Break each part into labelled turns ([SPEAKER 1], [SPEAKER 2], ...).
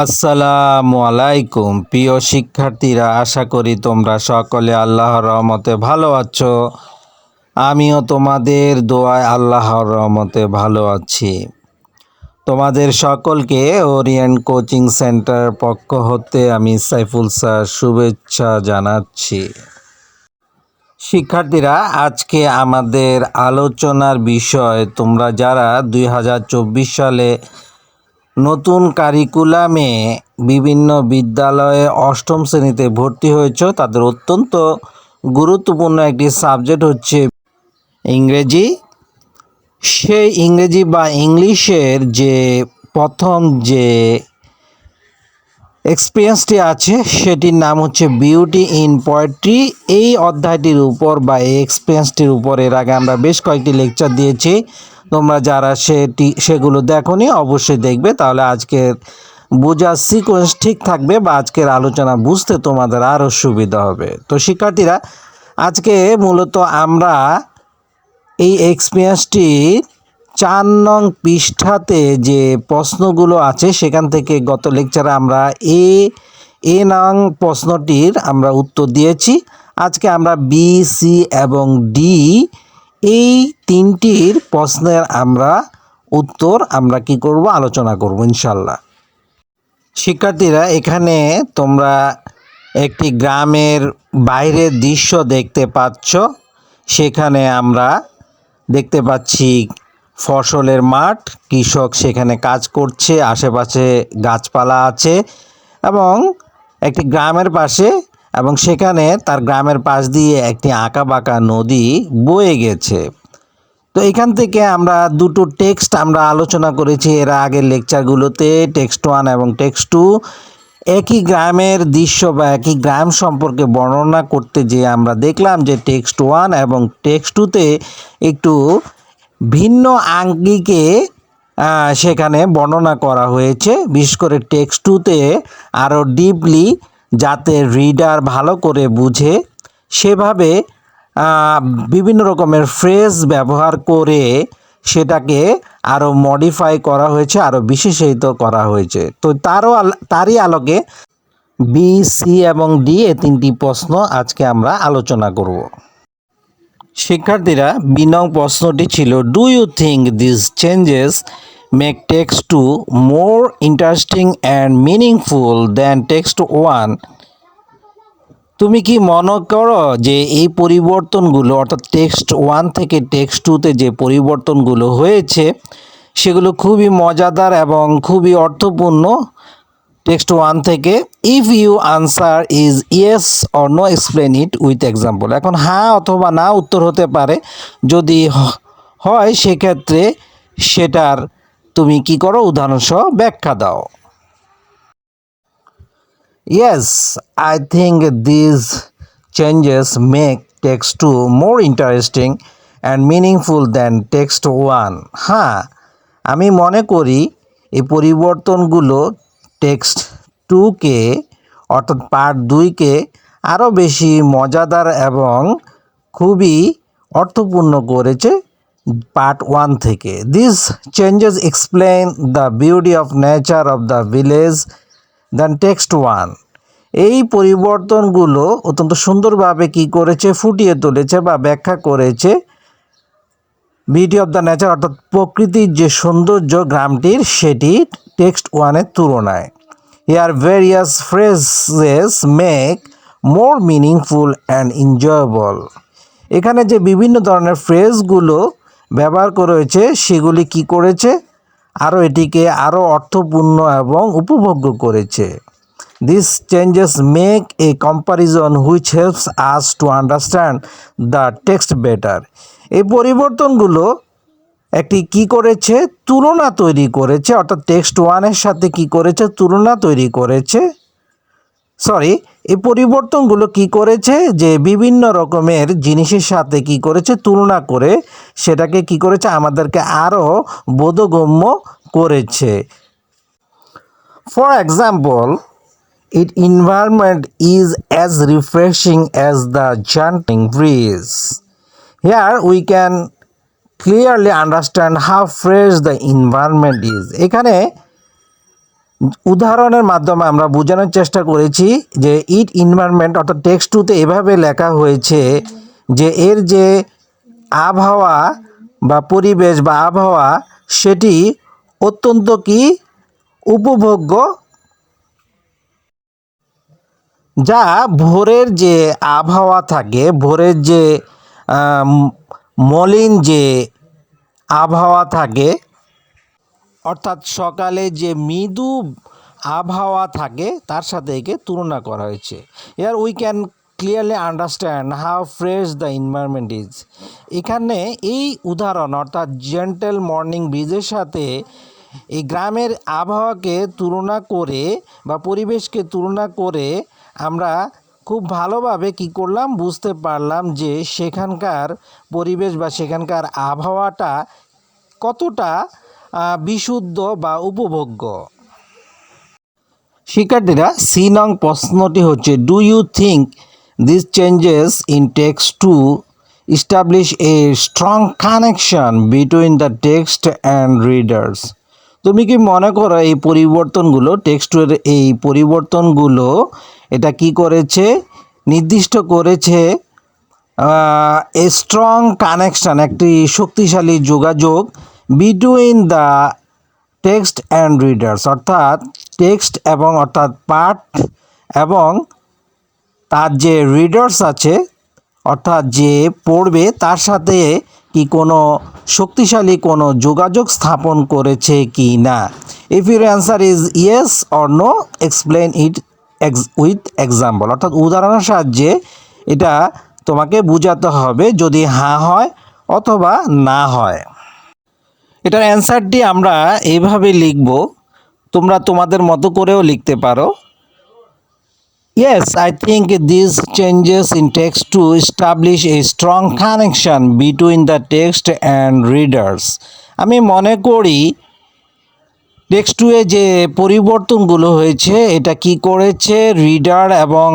[SPEAKER 1] আসসালামু আলাইকুম প্রিয় শিক্ষার্থীরা, আশা করি তোমরা সকলে আল্লাহর রহমতে ভালো আছো। আমিও তোমাদের দোয়ায় আল্লাহর রহমতে ভালো আছি। তোমাদের সকলকে ওরিয়েন্ট কোচিং সেন্টার পক্ষ হতে আমি সাইফুল স্যার শুভেচ্ছা জানাচ্ছি। শিক্ষার্থীরা, আজকে আমাদের আলোচনার বিষয়, তোমরা যারা 2024 সালে নতুন কারিকুলামে বিভিন্ন বিদ্যালয়ে অষ্টম শ্রেণীতে ভর্তি হয়েছ, তাদের অত্যন্ত গুরুত্বপূর্ণ একটি সাবজেক্ট হচ্ছে ইংরেজি। সেই ইংরেজি বা ইংলিশের যে প্রথম যে এক্সপিরিয়েন্সটি আছে সেটির নাম হচ্ছে বিউটি ইন পোয়েট্রি। এই অধ্যায়টির উপর বা এই এক্সপিরিয়েন্সটির উপর এর আগে আমরা বেশ কয়েকটি লেকচার দিয়েছি। তোমরা যারা সেগুলো দেখোনি অবশ্যই দেখবে, তাহলে আজকের বোঝার সিকোয়েন্স ঠিক থাকবে বা আজকের আলোচনা বুঝতে তোমাদের আরও সুবিধা হবে। তো শিক্ষার্থীরা, আজকে মূলত আমরা এই এক্সপিরিয়েন্সটির 4 নং পৃষ্ঠাতে যে প্রশ্নগুলো আছে সেখান থেকে গত লেকচারে আমরা এ নং প্রশ্নটির আমরা উত্তর দিয়েছি। আজকে আমরা বি, সি এবং ডি এই তিনটির প্রশ্নের আমরা উত্তর আমরা কি করব, আলোচনা করব ইনশাল্লাহ। শিক্ষার্থীরা, এখানে তোমরা একটি গ্রামের বাইরের দৃশ্য দেখতে পাচ্ছ। সেখানে আমরা দেখতে পাচ্ছি ফসলের মাঠ, কৃষক সেখানে কাজ করছে, আশেপাশে গাছপালা আছে এবং একটি গ্রামের পাশে, এবং সেখানে তার গ্রামের পাশ দিয়ে একটি আঁকাবাঁকা নদী বয়ে গেছে। তো এখান থেকে আমরা দুটো টেক্সট আমরা আলোচনা করেছি এর আগের লেকচারগুলোতে, টেক্সট 1 এবং টেক্সট 2। একই গ্রামের দৃশ্য বা একই গ্রাম সম্পর্কে বর্ণনা করতে যে আমরা দেখলাম যে টেক্সট 1 এবং টেক্সট 2তে একটু ভিন্ন আঙ্গিকে সেখানে বর্ণনা করা হয়েছে। বিশেষ করে টেক্সট 2তে আরও ডিপলি, যাতে রিডার ভালো করে বুঝে সেভাবে বিভিন্ন রকমের ফ্রেজ ব্যবহার করে সেটাকে আরও মডিফাই করা হয়েছে, আরও বিশেষায়িত করা হয়েছে। তো তারই আলোকে বি, সি এবং ডি এ তিনটি প্রশ্ন আজকে আমরা আলোচনা করব। শিক্ষার্থীরা, বি নং প্রশ্নটি ছিল, do you think this changes make text 2 more interesting and meaningful than text 1? তুমি কি মনে করো যে এই পরিবর্তনগুলো, অর্থাৎ টেক্সট 1 থেকে টেক্সট 2তে যে পরিবর্তনগুলো হয়েছে সেগুলো খুবই মজাদার এবং খুবই অর্থপূর্ণ টেক্সট 1 থেকে? If you answer is yes or no, explain it with example. এখন হ্যাঁ অথবা না উত্তর হতে পারে। যদি হয় সেক্ষেত্রে সেটার তুমি কি করো, উদাহরণসহ ব্যাখ্যা দাও। Yes, I think these changes make text 2 more interesting and meaningful than text 1. হ্যাঁ, আমি মনে করি এই পরিবর্তনগুলো টেক্সট 2কে, অর্থাৎ পার্ট 2কে আরও বেশি মজাদার এবং খুবই অর্থপূর্ণ করেছে পার্ট 1 থেকে। These changes explain the beauty of nature of the village than text 1. এই পরিবর্তনগুলো অত্যন্ত সুন্দরভাবে কি করেছে, ফুটিয়ে তুলেছে বা ব্যাখ্যা করেছে বিউটি অফ দ্য নেচার, অর্থাৎ প্রকৃতির যে সৌন্দর্য গ্রামটির, সেটি টেক্সট 1-এর তুলনায়। Here various phrases make more meaningful and enjoyable. এখানে যে বিভিন্ন ধরনের ফ্রেজগুলো ব্যবহার করা হয়েছে সেগুলি কি করেছে, আরও এটিকে আরও অর্থপূর্ণ এবং উপভোগ্য করেছে। These changes make a comparison which helps us to understand the text better. এই পরিবর্তনগুলো একটি কি করেছে, তুলনা তৈরি করেছে, অর্থাৎ টেক্সট 1-এর সাথে কি করেছে, তুলনা তৈরি করেছে। এই পরিবর্তনগুলো কি করেছে, যে বিভিন্ন রকমের জিনিসের সাথে কি করেছে, তুলনা করে সেটাকে কি করেছে, আমাদেরকে আরও বোধগম্য করেছে। For example, its environment is as refreshing as the gentle breeze. Here we can clearly understand how fresh the environment is. এখানে উদাহরণের মাধ্যমে আমরা বোঝানোর চেষ্টা করেছি যে ইট এনভায়রনমেন্ট অর্থাৎ টেক্সট টুতে এভাবে লেখা হয়েছে যে এর যে আবহাওয়া বা পরিবেশ বা আবহাওয়া সেটি অত্যন্ত কি উপভোগ্য, যা ভোরের যে আবহাওয়া থাকে, ভোরের যে আম, মলিন যে আবহাওয়া থাকে, অর্থাৎ সকালে যে মৃদু আবহাওয়া থাকে তার সাথে একে তুলনা করা হয়েছে। এর we can clearly understand how fresh the environment is. এখানে এই উদাহরণ অর্থাৎ জেন্টেল মর্নিং ব্রিজের সাথে এই গ্রামের আবহাওয়াকে তুলনা করে বা পরিবেশকে তুলনা করে আমরা খুব ভালোভাবে কি করলাম, বুঝতে পারলাম যে সেখানকার পরিবেশ বা সেখানকার আবহাওয়াটা কতটা বিশুদ্ধ বা উপভোগ্য। শিক্ষার্থীরা সি নং প্রশ্নটি হচ্ছে, do you think this changes in text to establish a strong connection between the text and readers. তুমি কি মনে করো এই পরিবর্তনগুলো, টেক্সটের এই পরিবর্তনগুলো এটা কি করেছে, নির্দিষ্ট করেছে এ স্ট্রং কানেকশন, একটি শক্তিশালী যোগাযোগ between the text and readers, অর্থাৎ টেক্সট এবং অর্থাৎ পাঠ এবং তার যে রিডার্স আছে অর্থাৎ যে পড়বে তার সাথে কি কোনো শক্তিশালী কোনো যোগাযোগ স্থাপন করেছে কি না। If your answer is yes or no, explain it with example, অর্থাৎ উদাহরণের সাহায্যে এটা তোমাকে বোঝাতে হবে যদি হ্যাঁ হয় অথবা না হয়। এটার অ্যান্সারটি আমরা এইভাবে লিখব, তোমরা তোমাদের মতো করেও লিখতে পারো। Yes, I think these changes in text to establish a strong connection between the text and readers. আমি মনে করি টেক্সট টুয়ে যে পরিবর্তনগুলো হয়েছে এটা কি করেছে, রিডার এবং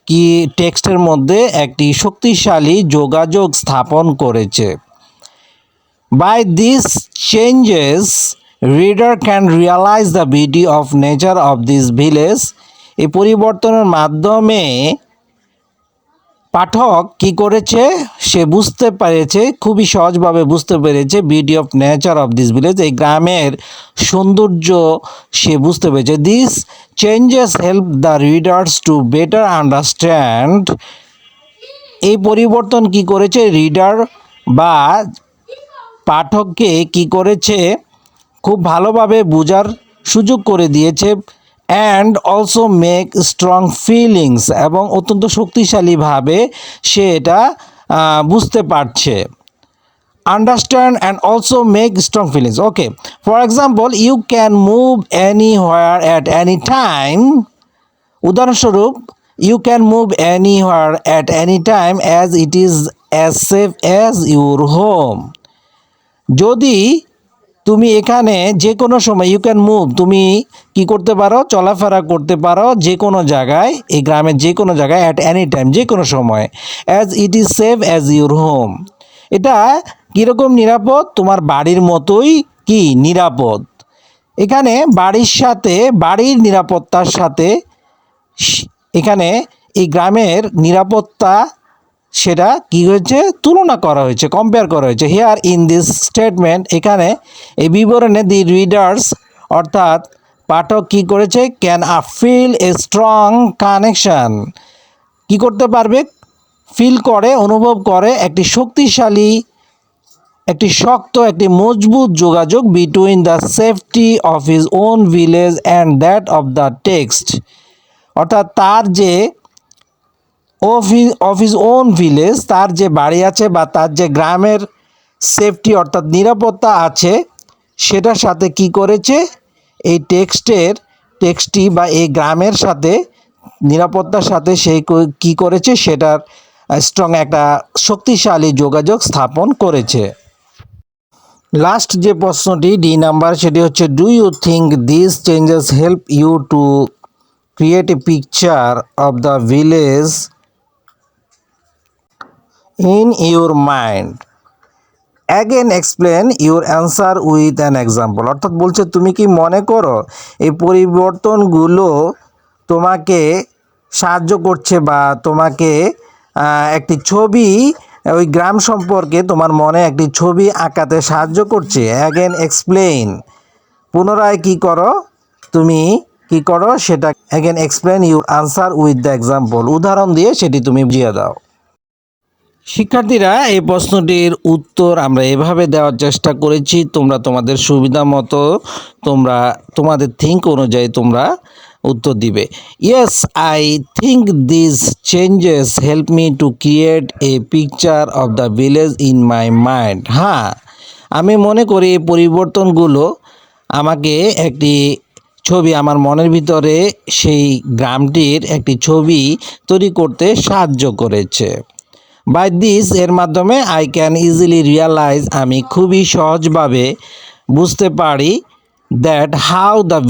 [SPEAKER 1] কি টেক্সটের মধ্যে একটি শক্তিশালী যোগাযোগ স্থাপন করেছে। By these changes, reader can realize the beauty of nature of this village. এই পরিবর্তনের মাধ্যমে পাঠক কি করেছে, সে বুঝতে পেরেছে, খুবই সহজভাবে বুঝতে পেরেছে beauty of nature of this village, এই গ্রামের সৌন্দর্য সে বুঝতে পেরেছে। This changes help the readers to better understand. এই পরিবর্তন কি করেছে, রিডার বা পাঠককে কি করেছে, খুব ভালোভাবে বোঝার সুযোগ করে দিয়েছে। And also make strong feelings, এবং অত্যন্ত শক্তিশালীভাবে সে এটা বুঝতে পারছে। Understand and also make strong feelings. Okay, for example, you can move anywhere at any time. উদাহরণস্বরূপ, you can move anywhere at any time as it is as safe as your home. যদি তুমি এখানে যে কোনো সময়, you can move, তুমি কি করতে পারো, চলাফেরা করতে পারো যে কোনো জায়গায়, এই গ্রামের যে কোনো জায়গায়, অ্যাট এনি টাইম, যে কোনো সময়, as it is safe as your home. এটা কীরকম নিরাপদ, তোমার বাড়ির মতোই কি নিরাপদ। এখানে বাড়ির সাথে, বাড়ির নিরাপত্তার সাথে এখানে এই গ্রামের নিরাপত্তা সেটা কি হয়েছে, তুলনা করা হয়েছে, কম্পেয়ার করা হয়েছে। হিয়ার ইন দিস স্টেটমেন্ট, এখানে এই বিবরণে দি রিডার্স অর্থাৎ পাঠক কি করেছে, can feel a strong connection, কি করতে পারবে, ফিল করে, অনুভব করে একটি শক্তিশালী, একটি শক্ত, একটি মজবুত যোগাযোগ between the safety of his own village and that of the text, অর্থাৎ তার যে অফ হিজ ওন ভিলেজ, তার যে বাড়ি আছে বা তার যে গ্রামের সেফটি অর্থাৎ নিরাপত্তা আছে সেটার সাথে কি করেছে, এই টেক্সটটি বা এই গ্রামের সাথে, নিরাপত্তার সাথে সেই কি করেছে, সেটার স্ট্রং একটা শক্তিশালী যোগাযোগ স্থাপন করেছে। লাস্ট যে প্রশ্নটি ডি নাম্বার, সেটি হচ্ছে, do you think this changes help you to create a picture of the village in your mind? Again explain your answer with an example. অর্থাৎ বলছে তুমি কি মনে করো এই পরিবর্তনগুলো তোমাকে সাহায্য করছে বা তোমাকে একটি ছবি, ওই গ্রাম সম্পর্কে তোমার মনে একটি ছবি আঁকাতে সাহায্য করছে। অ্যাগেন এক্সপ্লেইন, পুনরায় কি করো, তুমি কি করো সেটা। Again explain your answer with the example, উদাহরণ দিয়ে সেটি তুমি বুঝিয়ে দাও। শিক্ষার্থীরা, এই প্রশ্নটির উত্তর আমরা এভাবে দেওয়ার চেষ্টা করেছি, তোমরা তোমাদের সুবিধা মতো তোমরা তোমাদের থিঙ্ক অনুযায়ী তোমরা উত্তর দিবে। Yes, I think this changes help me two create a picture of the village in my mind. হ্যাঁ, আমি মনে করি এই পরিবর্তনগুলো আমাকে একটি ছবি, আমার মনের ভিতরে সেই গ্রামটির একটি ছবি তৈরি করতে সাহায্য করেছে। বাই দিস, এর মাধ্যমে আই ক্যান ইজিলি রিয়ালাইজ, আমি খুবই সহজভাবে বুঝতে পারি, that how the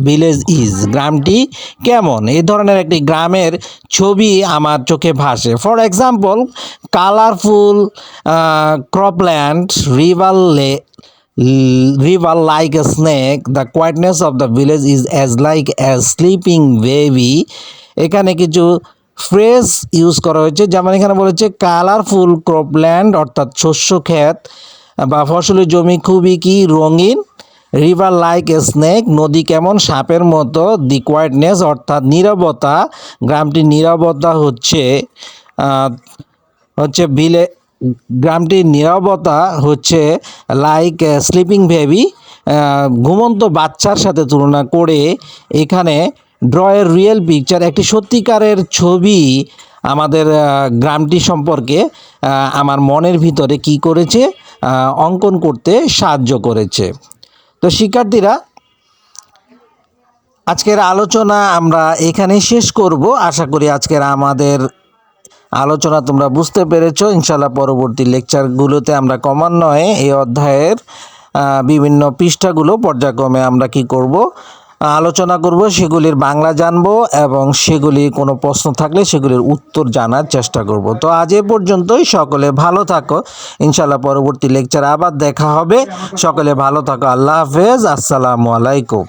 [SPEAKER 1] village is, গ্রামটি কেমন। এই ধরনের একটি গ্রামের ছবি আমার চোখে ভাসে। For example, colourful cropland, river like a snake, the quietness of the village is as like a sleeping baby। এখানে কিছু ফ্রেজ ইউজ করা হয়েছে, যেমন এখানে বলেছে কালারফুল ক্রপল্যান্ড অর্থাৎ শস্য ক্ষেত বা ফসলি জমি খুবই কি রঙিন, রিভার লাইক এ স্নেক, নদী কেমন সাপের মতো, দি কোয়াইটনেস অর্থাৎ নীরবতা, গ্রামটির নীরবতা হচ্ছে গ্রামটির নীরবতা হচ্ছে লাইক স্লিপিং বেবি, ঘুমন্ত বাচ্চার সাথে তুলনা করে এখানে ড্রয়ের রিয়েল পিকচার, একটি সত্যিকারের ছবি আমাদের গ্রামটি সম্পর্কে আমার মনের ভিতরে কি করেছে, অঙ্কন করতে সাহায্য করেছে। তো শিক্ষার্থীরা, আজকের আলোচনা আমরা এখানেই শেষ করব। আশা করি আজকের আমাদের আলোচনা তোমরা বুঝতে পেরেছো। ইনশাল্লাহ পরবর্তী লেকচারগুলোতে আমরা ক্রমান্বয়ে এই অধ্যায়ের বিভিন্ন পৃষ্ঠাগুলো পর্যায়ক্রমে আমরা কি করব, আলোচনা করব, সেগুলির বাংলা জানবো এবং সেগুলি কোনো প্রশ্ন থাকলে সেগুলির উত্তর জানার চেষ্টা করব। তো আজ এ পর্যন্তই, সকলে ভালো থাকো। ইনশাল্লাহ পরবর্তী লেকচার আবার দেখা হবে। সকলে ভালো থাকো। আল্লাহ হাফেজ, আসসালামু আলাইকুম।